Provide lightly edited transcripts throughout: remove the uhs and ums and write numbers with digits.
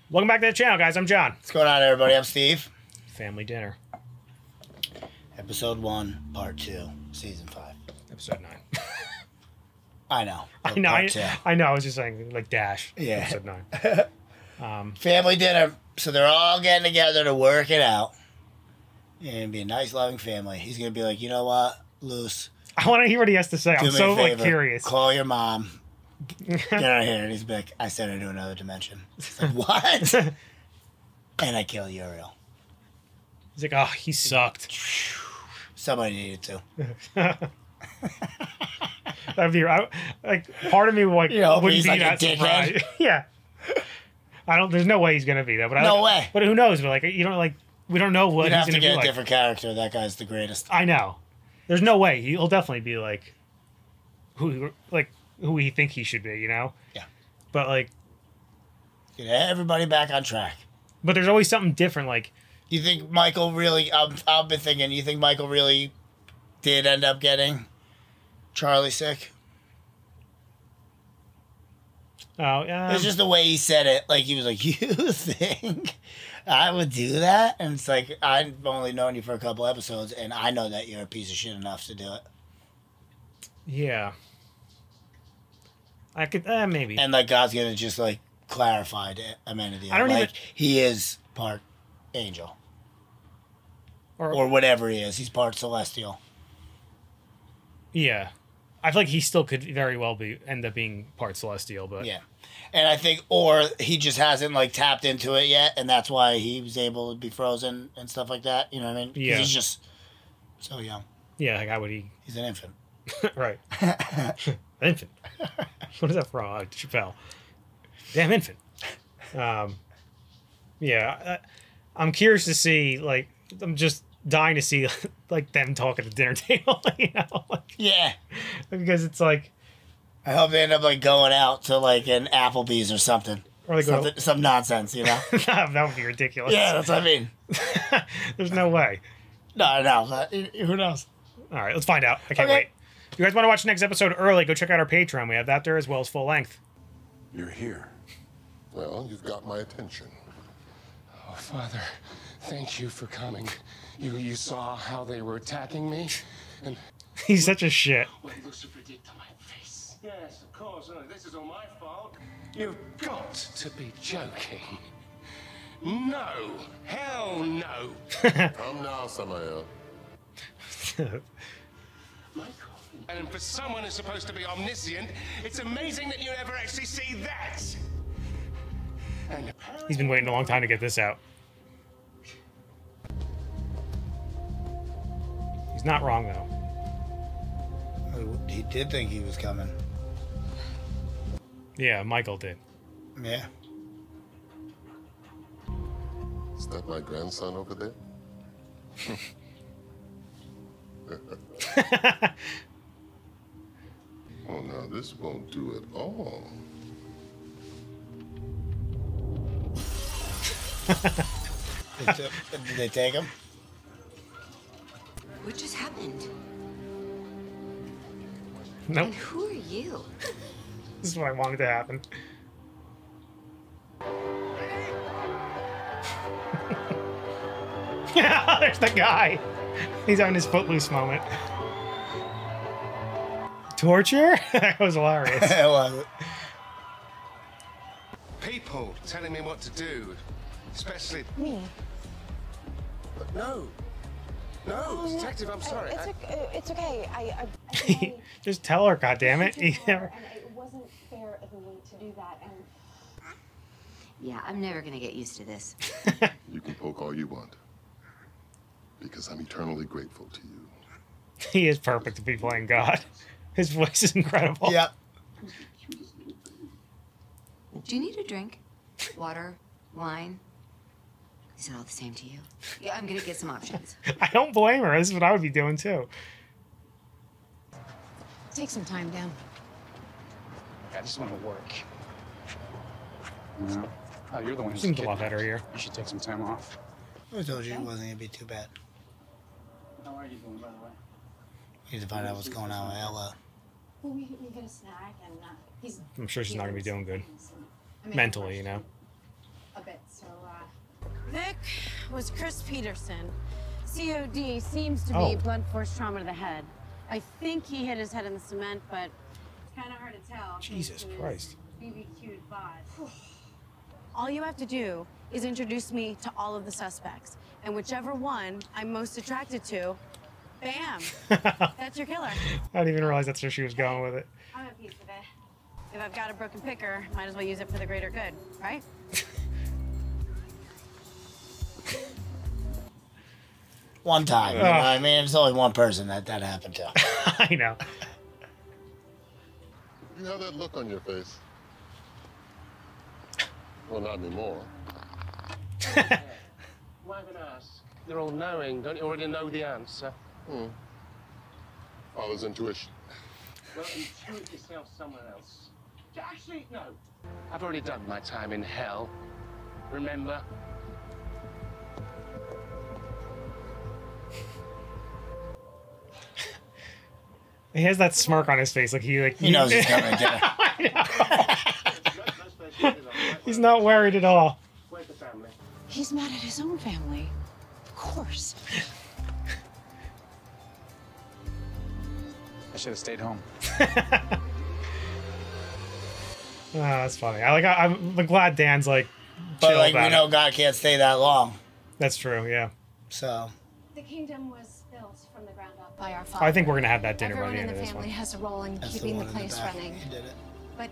Welcome back to the channel, guys. I'm John. What's going on, everybody? I'm Steve. Family dinner. Episode 1, Part 2, Season 5. Episode 9. I know. I know. I know. I was just saying, like, dash. Yeah. Episode 9. Family dinner. So they're all getting together to work it out. And be a nice, loving family. He's going to be like, you know what, Luce? I want to hear what he has to say. I'm so, like, curious. Call your mom. Get out of here. And he's like, I sent her to another dimension. It's like, what? And I kill Uriel. He's like, oh, he sucked. Somebody needed to. That'd be like part of me like wouldn't be like that surprised. Yeah. There's no way he's gonna be that. But no way. But who knows? But like we don't know what he's gonna be like. You'd have to get a different character. That guy's the greatest. I know. There's no way he'll definitely be like who we think he should be. You know. Yeah. But like, get everybody back on track. But there's always something different. Like, you think Michael really? I've been thinking. You think Michael really did end up getting Charlie sick? Oh, yeah. It's just the way he said it. Like, he was like, you think I would do that? And it's like, I've only known you for a couple episodes, and I know that you're a piece of shit enough to do it. Yeah. I could, maybe. And, like, God's going to just, like, clarify to amenity. I don't like, he is part angel. Or whatever he is. He's part celestial. Yeah. I feel like he still could very well end up being part celestial, but yeah. And I think, or he just hasn't like tapped into it yet, and that's why he was able to be frozen and stuff like that. You know what I mean? Yeah. He's just so young. Yeah, like how would he? He's an infant. Right. Infant. What is that from? Chappelle. Damn infant. Yeah. I'm curious to see. Like, I'm just dying to see like them talk at the dinner table, you know? Like, yeah, because it's like I hope they end up like going out to like an Applebee's or something, or they some nonsense, you know? That would be ridiculous. Yeah, that's what I mean. There's no way. No, who knows? All right, let's find out. I can't wait. If you guys want to watch the next episode early, go check out our Patreon. We have that there as well as full length. You're here. Well, you've got my attention. Oh, Father, thank you for coming. You saw how they were attacking me, and he's such a shit. What Lucifer did to my face. Yes, of course. This is all my fault. You've got to be joking. No, hell no. Come now, Samael. Michael. And for someone who's supposed to be omniscient, it's amazing that you never actually see that. And he's been waiting a long time to get this out. He's not wrong, though. He did think he was coming. Yeah, Michael did. Yeah. Is that my grandson over there? Oh, now this won't do at all. Did they take him? What just happened? Nope. And who are you? This is what I wanted to happen. Yeah, there's the guy. He's having his footloose moment. Torture? That was hilarious. It was. people telling me what to do, especially Me? No, Detective, I'm sorry. It's okay. I Just tell her, goddammit. and it wasn't fair of me to do that. And Yeah, I'm never gonna get used to this. You can poke all you want. Because I'm eternally grateful to you. He is perfect to be playing God. His voice is incredible. Yep. Do you need a drink? Water? Wine? Is it all the same to you? Yeah, I'm gonna get some options. I don't blame her. This is what I would be doing too. take some time down. I just want to work. No. Oh, you're the one who's Seems a lot better here. You should take some time off. I told you it wasn't going to be too bad. How are you doing, by the way? We need to find out what's going on with Ella. Well, we get a snack and he's... I'm sure she's not going to be doing good. I mean, Mentally, you know. a bit. pick was Chris Peterson. COD seems to Oh. be blunt force trauma to the head. I think he hit his head in the cement, but it's kind of hard to tell. Jesus thanks to Christ. his BBQ'd bod. All you have to do is introduce me to all of the suspects, and whichever one I'm most attracted to, bam, that's your killer. I didn't even realize that's where she was going with it. I'm at peace with it. If I've got a broken picker, might as well use it for the greater good, right? One time. You know what I mean? It's only one person that happened to. I know. You have that look on your face. Well, not anymore. Why even ask? They're all knowing. Don't you already know the answer? Father's intuition. Well, intuit yourself somewhere else. Actually, no. I've already done my time in hell. Remember? He has that smirk on his face, like He knows he's coming to dinner. He's not worried at all. Where's the family? He's mad at his own family. Of course. I should have stayed home. Oh, that's funny. I'm glad Dan's like But chill like about we know it. God can't stay that long. That's true, yeah. So The kingdom was built from the ground up by our father. I think we're gonna have that dinner Everyone by the in end the of this family one. has a role in that's keeping the the one in place the back. running. He did it. But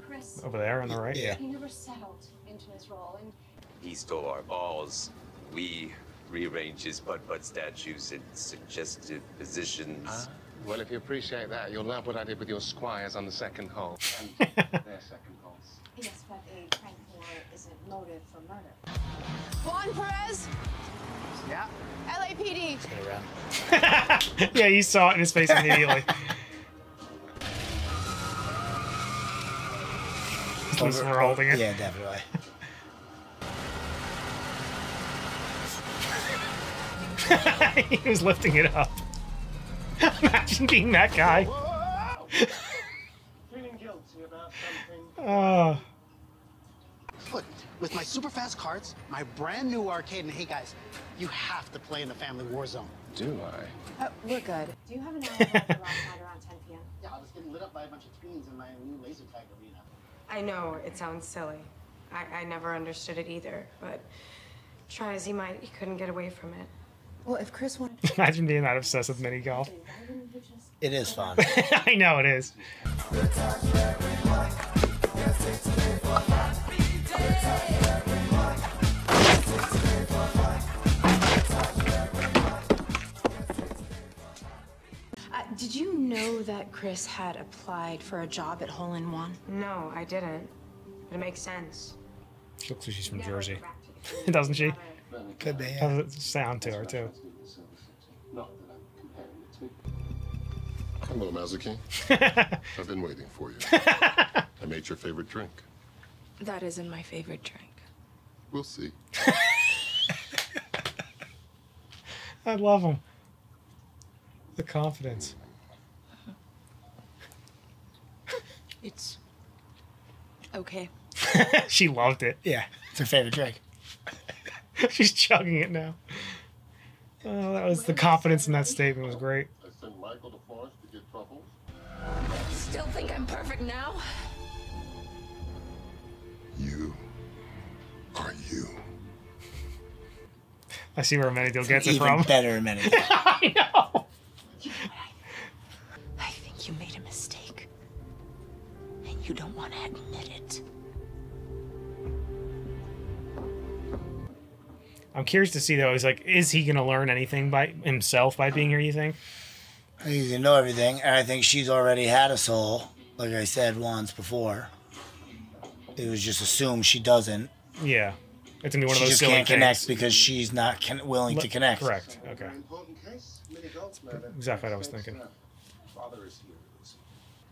Chris, Over there on the right? Yeah. he never settled into his role, and He stole our balls. We rearranged his butt statues in suggestive positions. Well, if you appreciate that, you'll love what I did with your squires on the second hole. And their second holes. yes, but a prank war isn't motive for murder. Juan Perez? Yeah. LAPD. Yeah, you saw it in his face immediately. Lucifer holding it. Yeah, definitely. He was lifting it up. Imagine being that guy. Feeling guilty about something? Oh. Look, with my super fast cards, my brand new arcade, and hey guys, you have to play in the family war zone. Do I? We're good. Do you have an alibi for last night around 10 p.m.? Yeah, I was getting lit up by a bunch of tweens in my new laser tag arena. I know it sounds silly. I never understood it either, but try as he might, he couldn't get away from it. Well, if Chris wanted to, Imagine being that obsessed with mini golf. why wouldn't you just... It is fun. I know it is. Did you know that Chris had applied for a job at Hole in One? No, I didn't. But it makes sense. She looks like she's from Jersey. Doesn't she? Could be. Yeah. Has a sound to her, too. Not that I'm comparing the two. Hello, Mazzucchi. I've been waiting for you. I made your favorite drink. That isn't my favorite drink. We'll see. I love him. The confidence. It's okay. She loved it. Yeah, it's her favorite drink. She's chugging it now. Oh, that was the confidence in that statement was great. I sent Michael to Florence to get truffles. Still think I'm perfect now? You are you. I see where Amenadiel gets it Even from. better Amenadiel. I know. You know what? I think you made a mistake. And you don't want to admit it. I'm curious to see though. Is he gonna learn anything by himself by being here? You think? I think he's gonna know everything, and I think she's already had a soul, like I said once before. It was just assumed she doesn't. Yeah, it's gonna be one She of those just silly can't connect things. because she's not willing to connect. Correct. Okay. Exactly what I was thinking. Father is here, Lucy.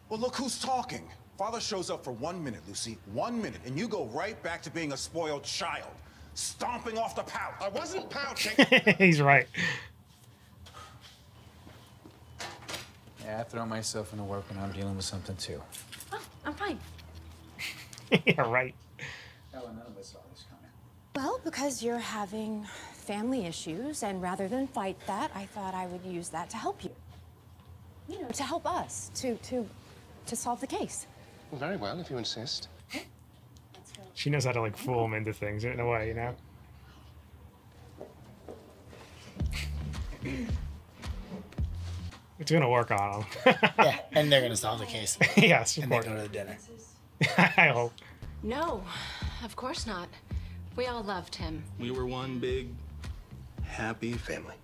Well, look who's talking. Father shows up for 1 minute, Lucy. 1 minute, and you go right back to being a spoiled child. Stomping off the pouch. I wasn't pouching. He's right. Yeah, I throw myself into work when I'm dealing with something too. Oh, I'm fine. Yeah, right. Hell, none of us saw this coming. Well, because you're having family issues, and rather than fight that, I thought I would use that to help you. You know, to help us, to solve the case. Very well, if you insist. She knows how to like fool him into things in a way, you know. It's gonna work on him. Yeah, and they're gonna solve the case. Yes, of and they course. go to the dinner. I hope. No, of course not. We all loved him. We were one big, happy family.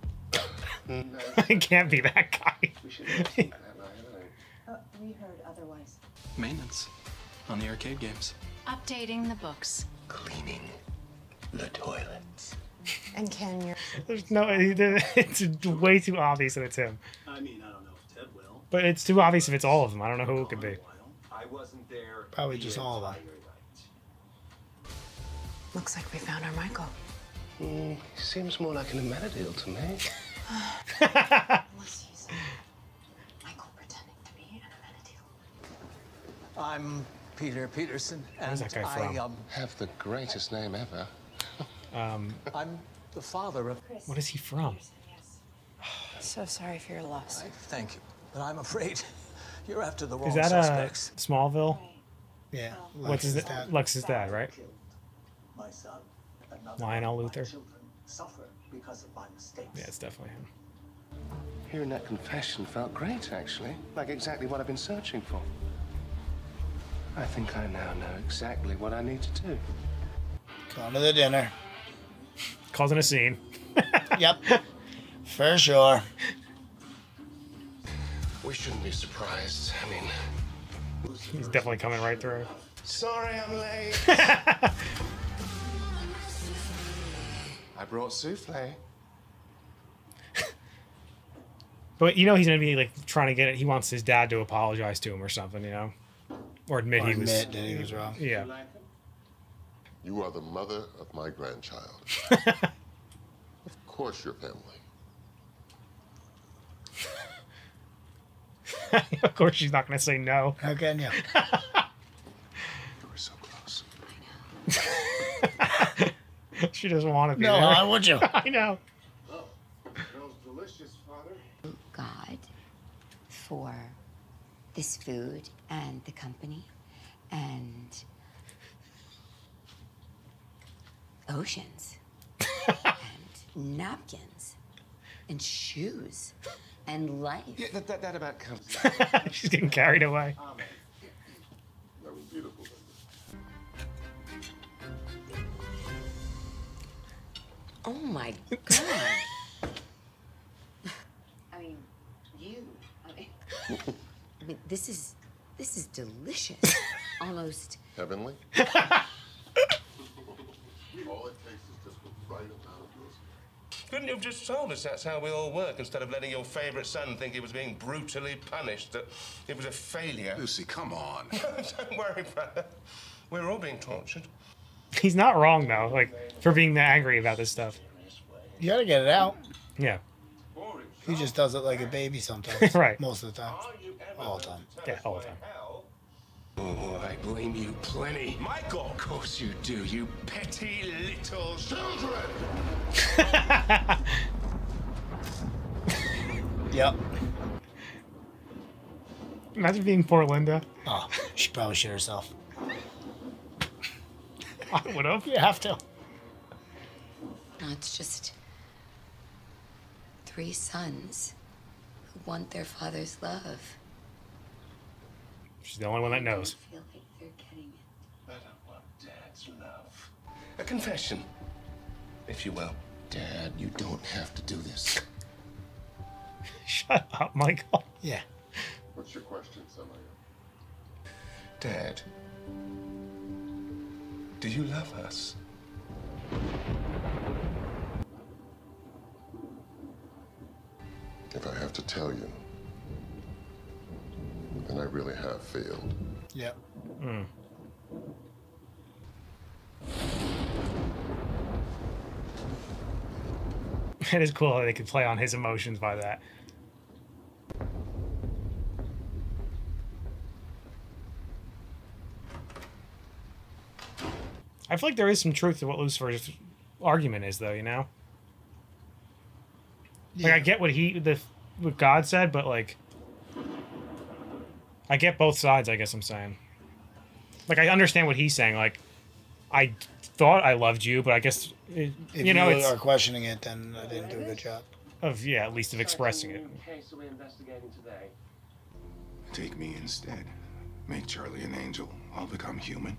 It can't be that guy. We heard otherwise. Maintenance on the arcade games. Updating the books. Cleaning the toilets. And Ken, you're... There's no. It's way too obvious that it's him. I mean, I don't know if Ted will. But it's too obvious if it's all of them. I don't know who it could be. I wasn't there. Probably just all of them. Looks like we found our Michael. Seems more like an amenity to me. Unless he's Michael pretending to be an amenity. I'm Peter Peterson, Where's and that guy from? Have the greatest name ever. I'm the father of... What is he from? So sorry for your loss. Thank you, but I'm afraid you're after the wrong Is that suspects. Smallville? Yeah. What's his dad? Lex's dad, right? My son, another Lionel of my Luthor. children suffer because of my mistakes. Yeah, it's definitely him. Hearing that confession felt great, actually. Like exactly what I've been searching for. I think I now know exactly what I need to do. Going to the dinner. Causing a scene. Yep. For sure. We shouldn't be surprised. I mean... He's definitely coming right through. Sorry I'm late. I brought souffle. But you know he's gonna be like trying to get it. He wants his dad to apologize to him or something, you know, or admit Or he was admit that he was wrong. Yeah. You are the mother of my grandchild. Of course you're family. Of course she's not gonna say no. How can you? You were so close. She doesn't want to be No, there. why would you? I know. Oh, smells delicious, Father. God for this food and the company and oceans and napkins and shoes and life. Yeah, that about comes. She's getting carried away. That was beautiful. Oh my God. I mean, this is delicious. Almost. Heavenly? All it takes is just the right amount of yours. Couldn't you have just told us that's how we all work instead of letting your favourite son think he was being brutally punished, that it was a failure? Lucy, come on. Don't worry, brother. We're all being tortured. He's not wrong though, like for being that angry about this stuff. You gotta get it out. Yeah. He just does it like a baby sometimes. Right. Most of the time. All the time. Yeah, all the time. Oh, I blame you plenty. Michael! Of course you do, you petty little children! Yep. Imagine being poor Linda. Oh, she probably shit herself. I would have. You have to. No, it's just 3 sons who want their father's love. She's the only one that knows. I feel like they're getting it. I don't want Dad's love. A confession, if you will. Dad, you don't have to do this. Shut up, Michael. Yeah. What's your question, Samaya? Dad, do you love us? If I have to tell you, then I really have failed. Yep. Mm. It is cool that they could play on his emotions by that. I feel like there is some truth to what Lucifer is argument is, though. You know. Like I get what what God said, but like I get both sides. I guess I'm saying. Like I understand what he's saying. Like I thought I loved you, but I guess If you know you it's are questioning it, then I didn't do a good job. Of at least of expressing it. Case that we're investigating today. Take me instead. Make Charlie an angel. I'll become human.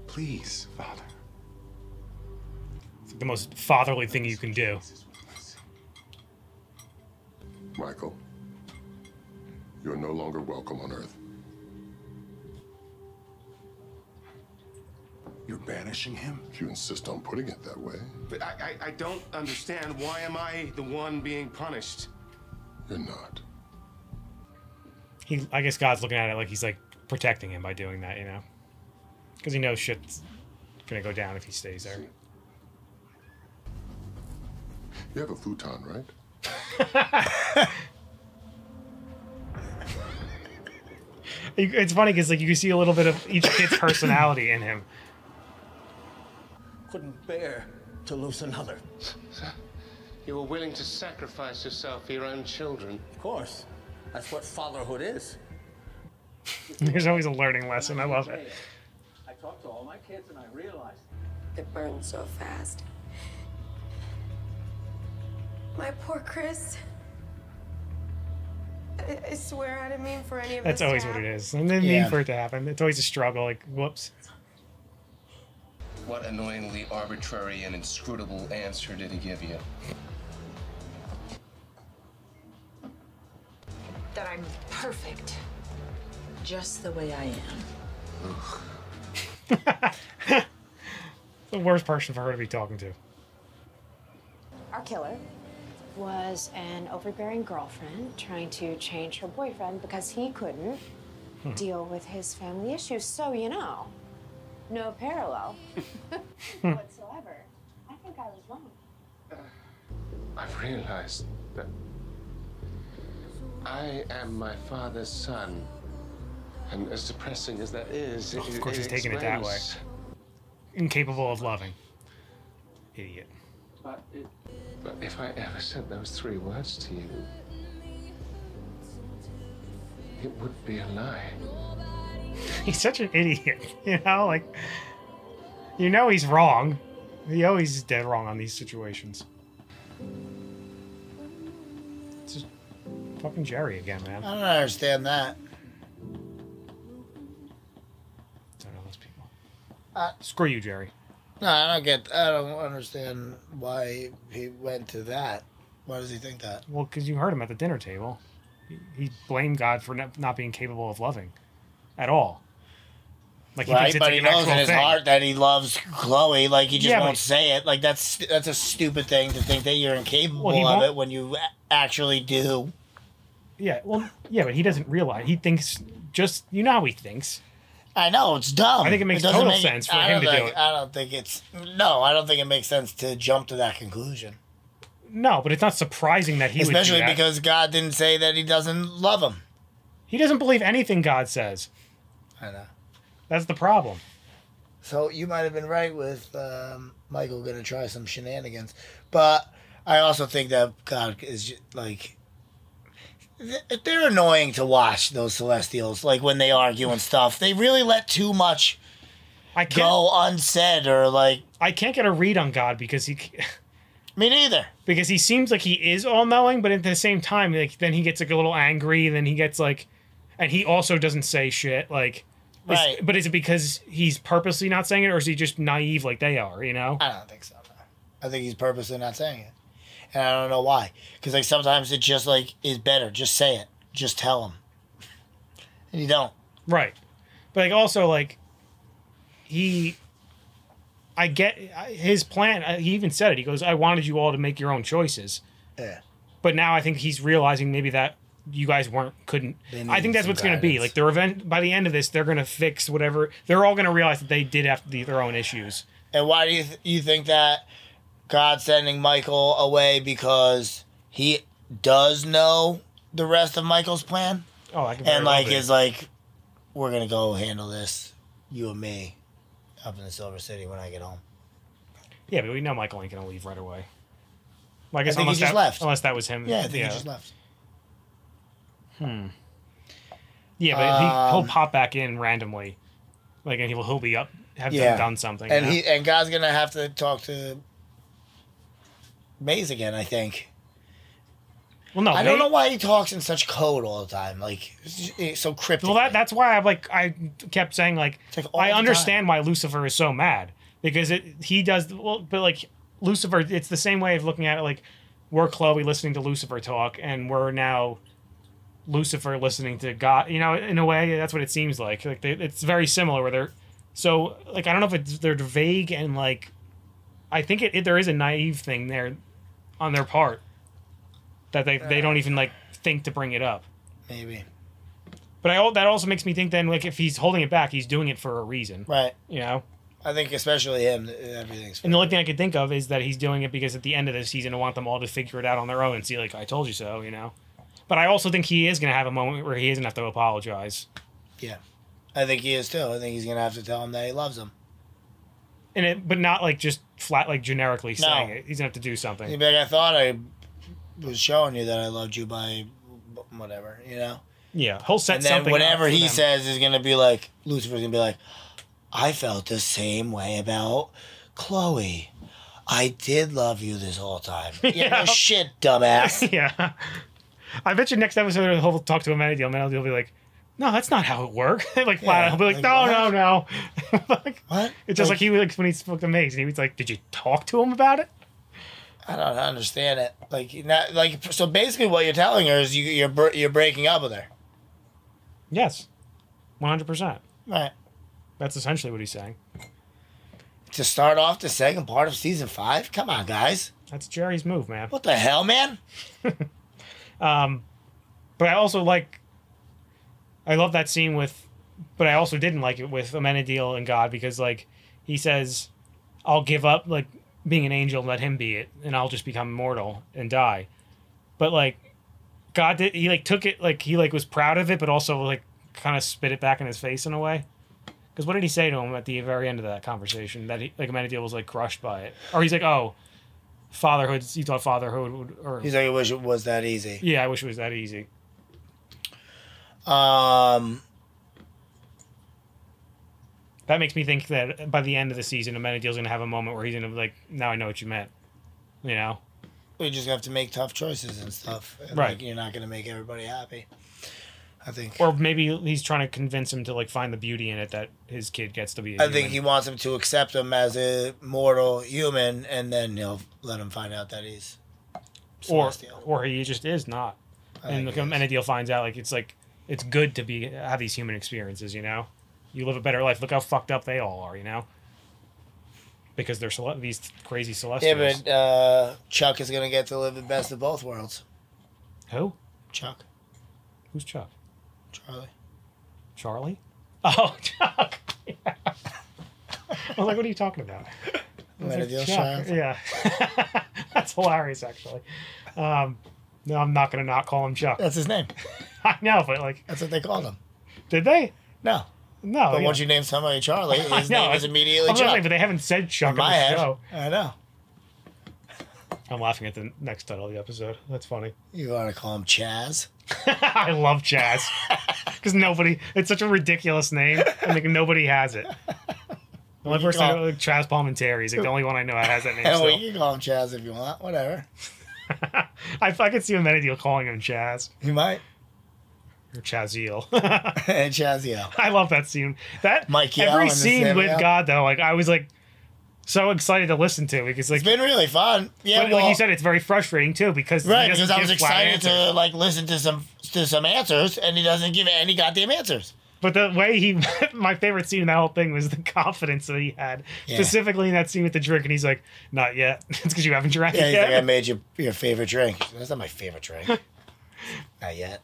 Please, Father. It's like the most fatherly thing you can do. Michael, you're no longer welcome on Earth. You're banishing him? If you insist on putting it that way. But I don't understand. Why am I the one being punished? You're not. I guess God's looking at it like he's like protecting him by doing that, you know, because he knows shit's gonna go down if he stays there. You have a futon, right? It's funny because like you can see a little bit of each kid's personality in him. Couldn't bear to lose another. You were willing to sacrifice yourself for your own children. Of course. That's what fatherhood is. There's always a learning lesson. I love it. I talked to all my kids and I realized It burned so fast. My poor Chris. I swear I didn't mean for any of this. That's always what it is. I didn't mean for it to happen. It's always a struggle. Like, whoops. What annoyingly arbitrary and inscrutable answer did he give you? That I'm perfect. Just the way I am. The worst person for her to be talking to. Our killer was an overbearing girlfriend trying to change her boyfriend because he couldn't deal with his family issues. So, you know, no parallel whatsoever. I think I was wrong. I've realized that I am my father's son. And as depressing as that is, Of course he's taking it that way. Incapable of loving. Idiot. But if I ever said those 3 words to you, it would be a lie. He's such an idiot, you know? Like, you know he's wrong. He always is dead wrong on these situations. It's just fucking Jerry again, man. I don't understand that. I don't know those people. Uh, Screw you, Jerry. No, I don't understand why he went to that. Why does he think that? Well, because you heard him at the dinner table. He blamed God for not being capable of loving at all. Like, Right, thinks it's but like he an knows actual in his thing. heart that he loves Chloe. Like, he just Yeah, won't but- say it. Like, that's a stupid thing to think that you're incapable Well, he of won't- it when you actually do. Yeah, well, yeah, but he doesn't realize. He thinks just, you know how he thinks. I know, it's dumb. I think it makes doesn't total make- sense for I him to don't do think- it. I don't think it's... No, I don't think it makes sense to jump to that conclusion. No, but it's not surprising that he Especially would do that. because God didn't say that he doesn't love him. He doesn't believe anything God says. I know. That's the problem. So you might have been right with Michael going to try some shenanigans. But I also think that God is just, like... They're annoying to watch, those Celestials. Like, when they argue and stuff. They really let too much go unsaid or, like... I can't get a read on God because he... Me neither. Because he seems like he is all-knowing, but at the same time, like, then he gets, like, a little angry, then he gets, like... And he also doesn't say shit, like... Right. But is it because he's purposely not saying it, or is he just naive like they are, you know? I don't think so, no. I think he's purposely not saying it. And I don't know why. Because, like, sometimes it just, like, is better. Just say it. Just tell him. And you don't. Right. But, like, also, like, I get his plan. He even said it. He goes, I wanted you all to make your own choices. Yeah. But now I think he's realizing maybe that you guys couldn't. I think that's some what's going to be. guidance. Like, their event, by the end of this, they're going to fix whatever. They're all going to realize that they did have their own issues. And why do you think that God's sending Michael away? Because he does know the rest of Michael's plan? Oh, I can very And, well like, be. is like, we're going to go handle this, you and me. up in the Silver City when I get home. Yeah, but we know Michael ain't gonna leave right away. Well, I guess think he unless just that, left. Unless that was him. Yeah, I think he just left. Yeah, but he'll pop back in randomly, like, and he'll be up, have done something. And you know? and God's gonna have to talk to Maze again, I think. Well, no, I don't know why he talks in such code all the time, like it's so cryptic. Well, that's why I kept saying like all I the understand why Lucifer is so mad because he does but like Lucifer, it's the same way of looking at it. Like we're Chloe listening to Lucifer talk, and we're now Lucifer listening to God. You know, in a way, that's what it seems like. Like it's very similar. Where they're so like I don't know if they're vague and like I think there is a naive thing there on their part. That they don't even like think to bring it up. Maybe. But that also makes me think then like if he's holding it back, he's doing it for a reason. Right. You know? I think especially him, everything's... And the only thing I could think of is that he's doing it because at the end of the season I want them all to figure it out on their own and see like, I told you so, you know? But I also think he is going to have a moment where he isn't have to apologize. Yeah. I think he is too. I think he's going to have to tell him that he loves him. But not like just flat, like generically saying it. He's going to have to do something. He'd be like, I thought I was showing you that I loved you by whatever, you know? Yeah, he'll set something. And then whatever he says is going to be like, Lucifer's going to be like, I felt the same way about Chloe. I did love you this whole time. Yeah, no shit, dumbass. Yeah. I bet you next episode he'll talk to Amenadiel, and he'll be like, no, that's not how it works. Like, flat, he'll be like, no. Like, what? It's just like he when he spoke to Maze, and he was like, did you talk to him about it? I don't understand it. So basically, what you're telling her is you're breaking up with her. Yes, 100%. Right. That's essentially what he's saying. To start off the second part of season 5, come on, guys. That's Jerry's move, man. What the hell, man? But I also I love that scene but I also didn't like it with Amenadiel and God because like he says, I'll give up like being an angel and let him be it, and I'll just become immortal and die. But like God did, he like took it like he like was proud of it, but also like kind of spit it back in his face in a way. Because what did he say to him at the very end of that conversation? That he like Amenadiel was like crushed by it, or he's like, oh, fatherhood. You thought fatherhood would, or he's like, I wish it was that easy. Yeah, I wish it was that easy. That makes me think that by the end of the season, Amenadiel's gonna have a moment where he's gonna be like, now I know what you meant. You know? We just have to make tough choices and stuff. And right. Like, you're not gonna make everybody happy. I think. Or maybe he's trying to convince him to like find the beauty in it that his kid gets to be. I think he wants him to accept him as a mortal human, and then he'll let him find out that he's celestial. Or he just is not. And Amenadiel finds out it's good to have these human experiences, you know? You live a better life. Look how fucked up they all are, you know? Because they're these crazy celestials. Yeah, but Chuck is going to get to live the best of both worlds. Who? Chuck. Who's Chuck? Charlie. Charlie? Oh, Chuck. Yeah. I was like, what are you talking about? Amenadiel's child? Yeah. That's hilarious, actually. No, I'm not going to not call him Chuck. That's his name. I know, but like... That's what they called him. Did they? No. No. But once you name somebody Charlie, his name is immediately Chuck. Saying, but they haven't said Chuck on the show. I know. I'm laughing at the next title of the episode. That's funny. You want to call him Chaz? I love Chaz. Because it's such a ridiculous name. And like nobody has it. The only person I know, like Chaz Palminteri, is like the only one I know that has that name. And we can call him Chaz if you want. Whatever. I could see Amenadiel calling him Chaz. He might. Or Chaziel. And Chaziel. I love that scene. Mikey every scene with God though, like I was like so excited to listen to because like it's been really fun. Yeah, but, like you said, it's very frustrating too because because I was excited to like listen to some answers, and he doesn't give any goddamn answers. But the way my favorite scene in that whole thing was the confidence that he had, specifically in that scene with the drink, and he's like, "Not yet." It's because you haven't drank yet. He's like, "I made your favorite drink." That's not my favorite drink. Not yet.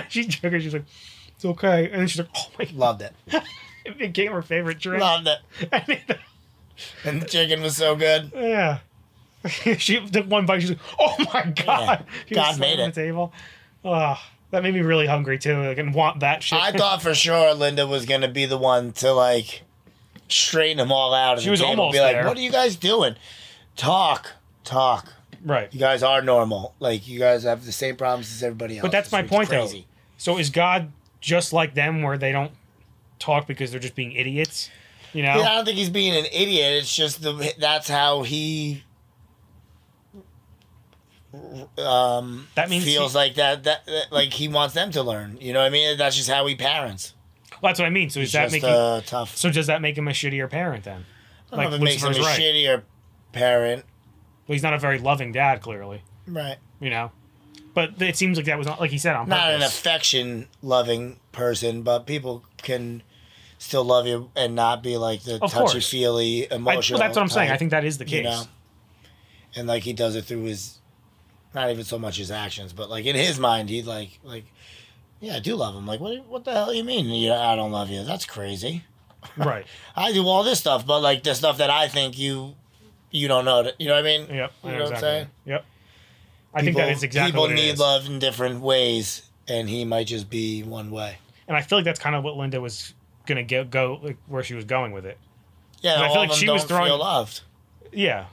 She took it. She's like, "It's okay," and then she's like, "Oh my!" Loved it. It became her favorite drink. Loved it. And the chicken was so good. Yeah. She took one bite. She's like, "Oh my god!" Yeah. God made it. The table. Oh, that made me really hungry too. Like, and want that shit. I thought for sure Linda was gonna be the one to like straighten them all out. She was almost be like, there. "What are you guys doing? Talk. Right. You guys are normal. Like you guys have the same problems as everybody else." But that's my point, though. So is God just like them, where they don't talk because they're just being idiots? You know? Yeah, I don't think he's being an idiot. It's just that's how he. That means feels like that like he wants them to learn. You know what I mean? That's just how he parents. Well, that's what I mean. So He's is that just making tough? So does that make him a shittier parent then? I don't know if it makes him a Lucifer's right. shittier parent. Well, he's not a very loving dad, clearly. Right. You know, but it seems like that was not, like he said, on Not an purpose. affection-loving person, but people can still love you and not be like the Of course. touchy-feely, emotional. Well, that's what I'm saying. type, I think that is the case. You know? And like he does it through his, not even so much his actions, but like in his mind, he like, yeah, I do love him. Like, what the hell you mean? I don't love you. That's crazy. Right. I do all this stuff, but like the stuff that I think you don't know. You know what I mean? Yep. You know what I'm saying? Yep. I think that is exactly people what it need is. love in different ways, and he might just be one way. And I feel like that's kind of what Linda was gonna go like, where she was going with it. Yeah, I all feel of like them she don't was throwing feel loved. Yeah,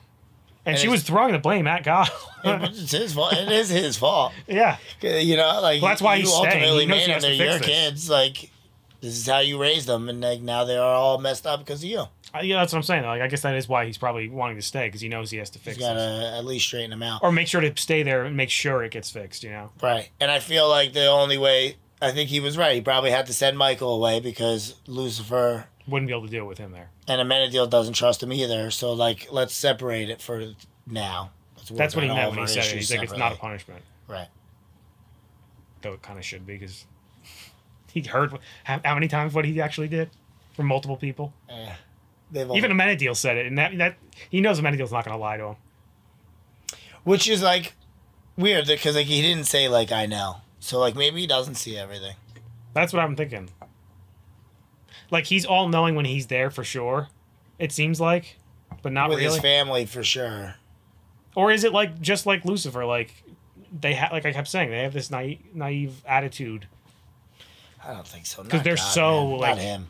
and she it's- was throwing the blame at God. It's his fault. It is his fault. Yeah. You know, like Well, that's why you he's staying. ultimately He knows made he them. has to They're fix your this. kids. Like this is how you raised them, and like now they are all messed up because of you. Yeah, that's what I'm saying. Like, I guess that is why he's probably wanting to stay, because he knows he has to fix He's got this. to at least straighten them out. Or make sure to stay there and make sure it gets fixed, you know? Right. And I feel like the only way, I think he was right. He probably had to send Michael away because Lucifer wouldn't be able to deal with him there. And Amenadiel doesn't trust him either. So, like, let's separate it for now. That's what he meant when he said it. He's like, it's not a punishment. Right. Though it kind of should be, because he heard how many times what he actually did from multiple people. Yeah. Even Amenadiel said it, and that he knows Amenadiel's not going to lie to him. Which is like weird because like he didn't say like I know, so like maybe he doesn't see everything. That's what I'm thinking. Like he's all knowing when he's there for sure. It seems like, but not with really. his family for sure. Or is it like just like Lucifer? Like they like I kept saying, they have this naive attitude. I don't think so. Because they're God, so man. like Not him.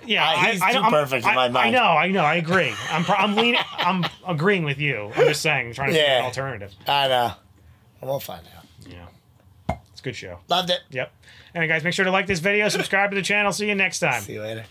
Yeah, he's too perfect in my mind. I know. I agree. I'm agreeing with you. I'm just saying, trying to find an alternative. I know. We'll find out. Yeah, it's a good show. Loved it. Yep. Anyway, guys, make sure to like this video, subscribe to the channel. See you next time. See you later.